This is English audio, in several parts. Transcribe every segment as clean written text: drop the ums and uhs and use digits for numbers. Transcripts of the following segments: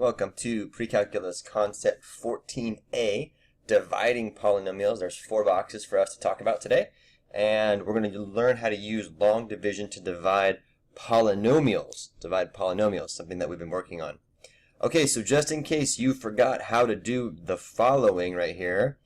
Welcome to Precalculus Concept 14a, dividing polynomials. There's 4 boxes for us to talk about today, and we're going to learn how to use long division to divide polynomials. Something that we've been working on. Okay, so just in case you forgot how to do the following right here,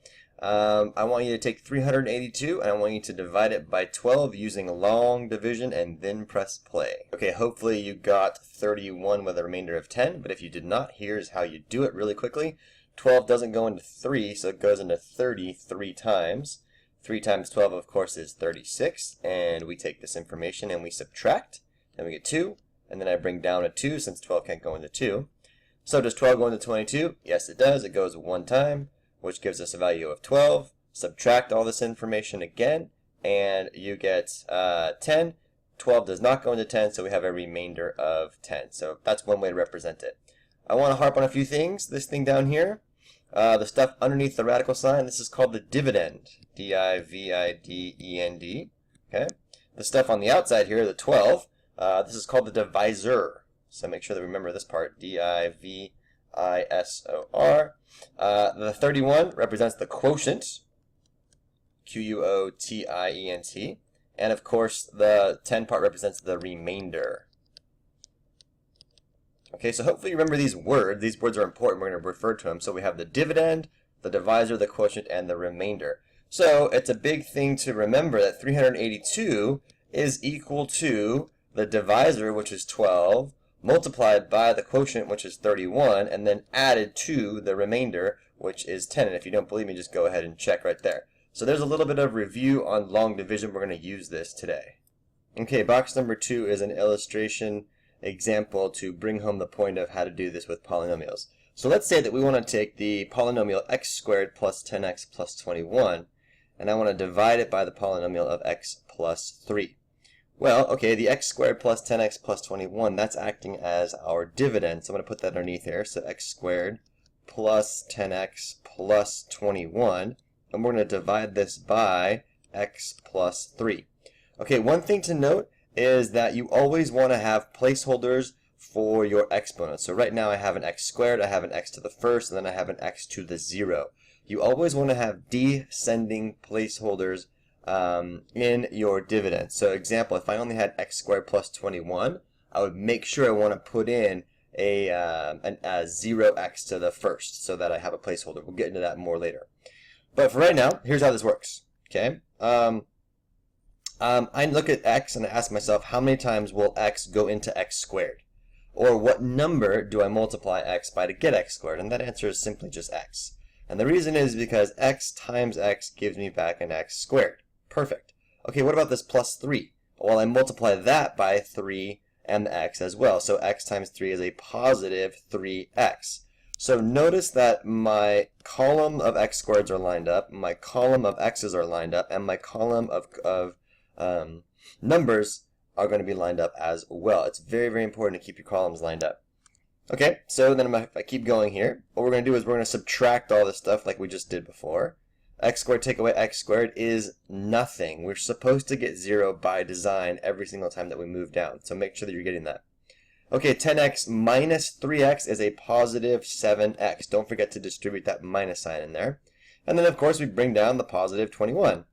I want you to take 382 and I want you to divide it by 12 using long division and then press play. Okay, hopefully you got 31 with a remainder of 10, but if you did not, here's how you do it really quickly. 12 doesn't go into 3, so it goes into 30 3 times. 3 times 12, of course, is 36, and we take this information and we subtract, then we get 2, and then I bring down a 2 since 12 can't go into 2. So does 12 go into 22? Yes, it does. It goes 1 time, which gives us a value of 12. Subtract all this information again, and you get 10. 12 does not go into 10, so we have a remainder of 10. So that's one way to represent it. I want to harp on a few things. This thing down here, the stuff underneath the radical sign, this is called the dividend. D-I-V-I-D-E-N-D. Okay. The stuff on the outside here, the 12, this is called the divisor. So make sure that we remember this part, D-I-V-I-S-O-R. The 31 represents the quotient, Q-U-O-T-I-E-N-T, and of course the 10 part represents the remainder. Okay, so hopefully you remember these words. These words are important. We're going to refer to them. So we have the dividend, the divisor, the quotient, and the remainder. So it's a big thing to remember that 382 is equal to the divisor, which is 12, multiplied by the quotient, which is 31, and then added to the remainder, which is 10. And if you don't believe me, just go ahead and check right there. So there's a little bit of review on long division. We're going to use this today. Okay, box number 2 is an illustration example to bring home the point of how to do this with polynomials. So let's say that we want to take the polynomial x squared plus 10x plus 21, and I want to divide it by the polynomial of x plus 3. Well, okay, the x squared plus 10x plus 21, that's acting as our dividend. So I'm going to put that underneath here. So x squared plus 10x plus 21. And we're going to divide this by x plus 3. Okay, one thing to note is that you always want to have placeholders for your exponents. So right now I have an x squared, I have an x to the first, and then I have an x to the 0. You always want to have descending placeholders in your dividend. So example, if I only had x squared plus 21, I would make sure I want to put in a 0x to the first so that I have a placeholder. We'll get into that more later. But for right now, here's how this works. Okay, I look at x and I ask myself, how many times will x go into x squared? Or what number do I multiply x by to get x squared? And that answer is simply just x. And the reason is because x times x gives me back an x squared. Perfect. Okay, what about this plus 3? Well, I multiply that by 3 and the x as well. So x times 3 is a positive 3x. So notice that my column of x squareds are lined up, my column of x's are lined up, and my column of numbers are going to be lined up as well. It's very, very important to keep your columns lined up. Okay, so then if I keep going here, what we're going to do is we're going to subtract all this stuff like we just did before. X squared take away x squared is nothing. We're supposed to get 0 by design every single time that we move down. So make sure that you're getting that. Okay, 10x minus 3x is a positive 7x. Don't forget to distribute that minus sign in there. And then, of course, we bring down the positive 21.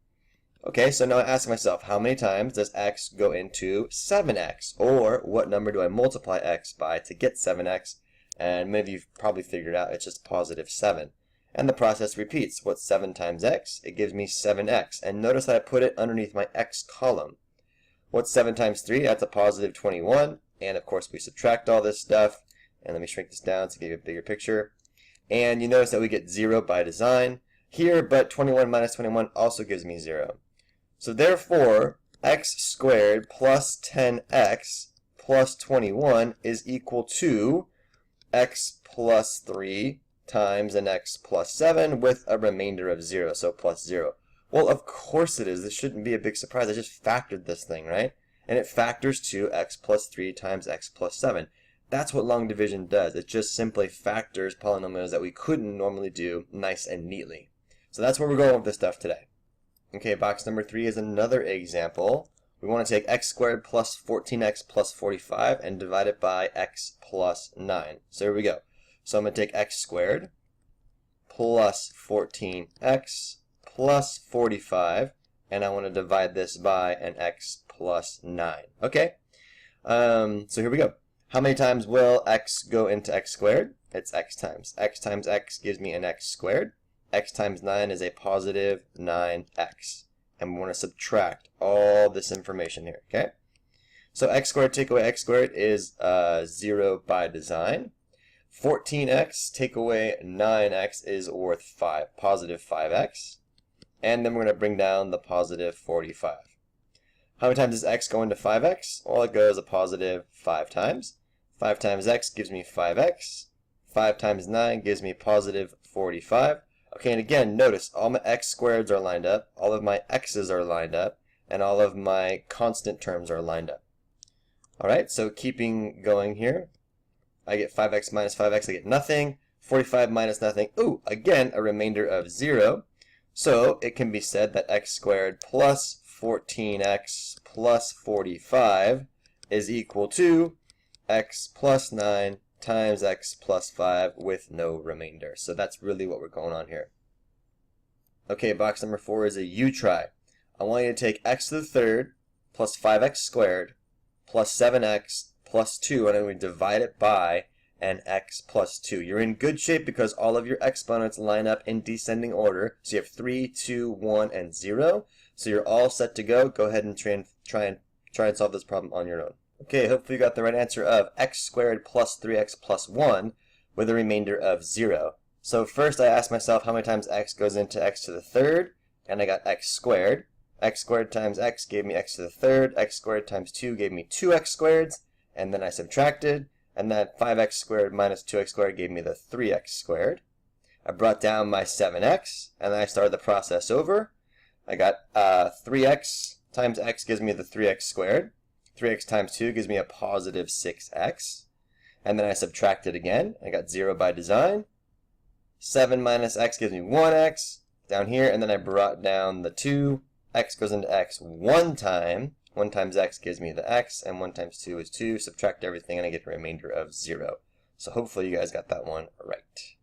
Okay, so now I ask myself, how many times does x go into 7x? Or what number do I multiply x by to get 7x? And many of you probably figured out it's just positive 7. And the process repeats. What's 7 times x? It gives me 7x. And notice that I put it underneath my x column. What's 7 times 3? That's a positive 21. And of course we subtract all this stuff. And let me shrink this down to give you a bigger picture. And you notice that we get 0 by design here, but 21 minus 21 also gives me 0. So therefore, x squared plus 10x plus 21 is equal to x plus 3 times an x plus 7 with a remainder of 0, so plus 0. Well, of course it is. This shouldn't be a big surprise. I just factored this thing, right? And it factors to x plus 3 times x plus 7. That's what long division does. It just simply factors polynomials that we couldn't normally do nice and neatly. So that's where we're going with this stuff today. Okay, box number 3 is another example. We want to take x squared plus 14x plus 45 and divide it by x plus 9. So here we go. So I'm going to take x squared plus 14x plus 45, and I want to divide this by an x plus 9. Okay, so here we go. How many times will x go into x squared? It's x times. X times x gives me an x squared. X times 9 is a positive 9x. And we want to subtract all this information here, okay? So x squared take away x squared is 0 by design. 14x take away 9x is worth 5, positive 5x. And then we're going to bring down the positive 45. How many times does x go into 5x? Well, it goes a positive 5 times. 5 times x gives me 5x. 5 times 9 gives me positive 45. Okay, and again, notice all my x squareds are lined up, all of my x's are lined up, and all of my constant terms are lined up. Alright, so keeping going here, I get 5x minus 5x, I get nothing. 45 minus nothing, ooh, again, a remainder of 0. So it can be said that x squared plus 14x plus 45 is equal to x plus 9 times x plus 5 with no remainder. So that's really what we're going on here. Okay, box number 4 is a u-try. I want you to take x to the third plus 5x squared plus 7x plus 2, and then we divide it by an x plus 2. You're in good shape because all of your exponents line up in descending order. So you have 3, 2, 1, and 0. So you're all set to go. Go ahead and try and solve this problem on your own. Okay, hopefully you got the right answer of x squared plus 3x plus 1 with a remainder of 0. So first I asked myself how many times x goes into x to the third, and I got x squared. X squared times x gave me x to the third. X squared times 2 gave me 2x squareds, and then I subtracted, and that 5x squared minus 2x squared gave me the 3x squared. I brought down my 7x, and then I started the process over. I got 3x times x gives me the 3x squared. 3x times 2 gives me a positive 6x. And then I subtracted again. I got 0 by design. 7 minus x gives me 1x down here, and then I brought down the 2. X goes into x one time. 1 times x gives me the x, and 1 times 2 is 2. Subtract everything, and I get a remainder of 0. So hopefully you guys got that one right.